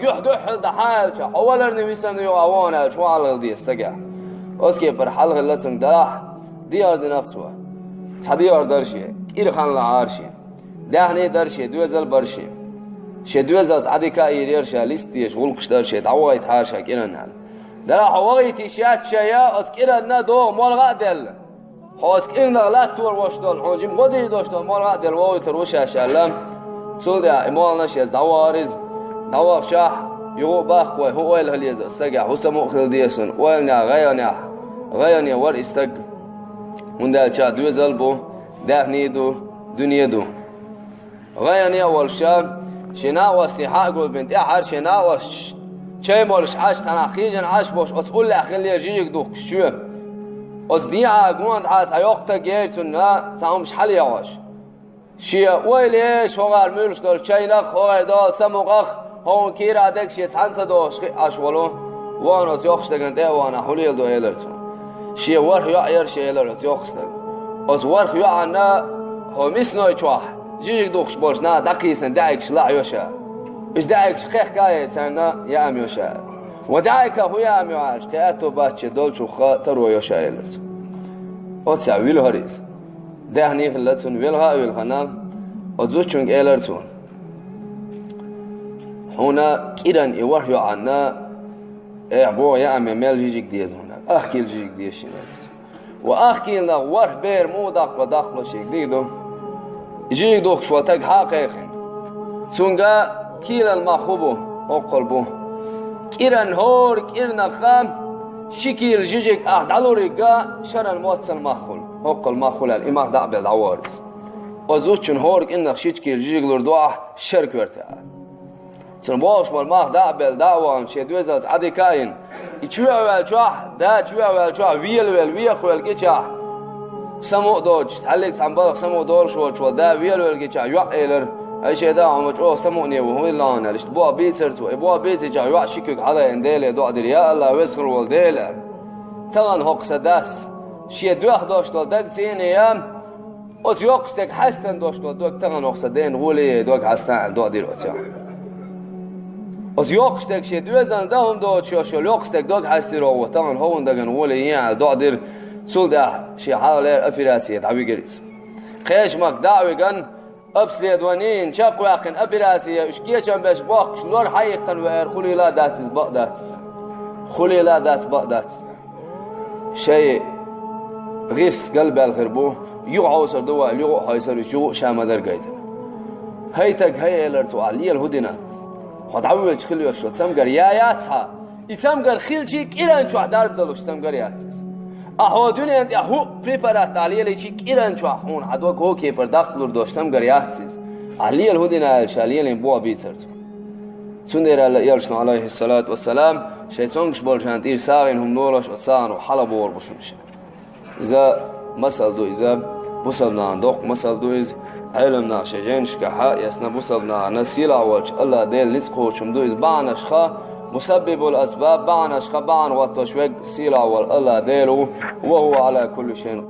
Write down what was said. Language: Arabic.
جح دحال شا حوالر نویسن یو آوان شو على دي استجع اسكي بر حلق لاتن دراح ديار دي نفسه صديار درشي إير خان لعارشي دهني درشي دوزل برشي شدوزل عادي كاير شا ليستيش غلقش درشي تعوي تحاشا كيرن دراح حوالي تيشات شيا اسكيرن دو مال غادل حوت كيرن لا تور واشدل حجم قدري داشتل مال غادل واو تروش اشلم سود امال نشيز دوارز دوار شاه يو باخ وهو الهليز استجع حسمو خلديسن وينا غيرنا ور استج وندال شا دوزل بو دهني دو دنيا دو غيرنا اول شا شنا واستحاق بنت احر شنا واش شي مالش عاش تناخيجن عاش باش اسقول اخلي يجيك دوك شو اس ديا قوند عاز عيوقتا جيرتنا تاومش حلي عاش شي ويليش هوغار مولش دول شينخ هوغار دال سموغخ هون كير عدك شي تحنسا دوش اشولو وانا تيوخش دقن ده وانا حليل دو ايلرتو شي ورخ يعير شي ايلر تيوخش دق اس ورخ يعنا هو مسنوي چواح جيك دوخش باش نا دقيسن دايكش لا يوشا اش دايكش خيخ كاية تانا يا ام يوشا ودايك هو يا ام يوعاش قياتو باتش دول شو خاطر ويوشا ايلرتو اوتسا ويل هريس دهني خلتون ويلها ازوچونگ ايلرتون هنا كيران يوحيو عنا اعبو يا امي مال جيجيك ديز هنا اخكي الجيجيك ديز شنالت واخكي لنا ورح بير مو داخل شيك ديدو جيجيك دوخ شواتك حقيقين سونغا كيل المخوبو اقلبو كيران هور كيرنا خام شكيل جيجيك دالوريقا شرن موتسن مخول اقل مخول الاماخ دعبل العوارز وزوچن هورك انك شيكيل جيجيك لردوح شرك ورتها باش مال دعبل دعوان شدوزاز عادي كاين يشوع والشوح دا شوع والشوح ويل كيشا سمو دوج تعلق سامبال سمو دول شو دا ويل كيشا يوع ايلر اي شيء دا عم جو سمو ني وهو لان ليش بو بيتسرتو بو بيتجا يوع شيكك على انديله دو ادري يا الله وسخر ولديل تلان هوق سداس شي دو 11 دول دك زين ايام اوت يوقستك حستن دوش دو تلان هوق سدين غولي دوك حستن دو ادري اوتيا از یاقشتک شد دوزن دهم داد شاشل یاقشتک داد هستی را و تمن هون دگن ولی یه دادر سول ده شی حالر افراسیه دعوی گریز خیش مک دعوی گن ابسلید ونین چق واقن افراسیه اشکیشم بش باخش لور حقیقتا و ار خلی لا دات بقدات خلی لا دات بقدات شيء غيس قلب الخربو يعوسر دوا يو هايسر جو شامدر قايد هيتك هي الرتو علي الهدنا خد عوض خليه شو تسمجر يا تها يتسمجر خيل شيء كيران شو عدار بدلوش تسمجر يا أهودون عند أهو بريبارات عليه ليشي كيران شو هون عدوك هو كي برداق لردوش تسمجر يا تيز علي الهدنا شاليه لين بوا بيترتو سندر يالشنا عليه الصلاة والسلام شيطانش بالجانت إير ساعين هم نولش أتصان وحلا بور بشمش إذا مسأل دو إذا بوصلنا دوق مسأل دو إذا علمنا شجنش كحا يسنا بوصلنا نسيلا وش الله ديل نسقو شمدو إذا بعنش خا مسبب الأسباب بعنش خا بعن وطشوك سيلا والله ديلو وهو على كل شيء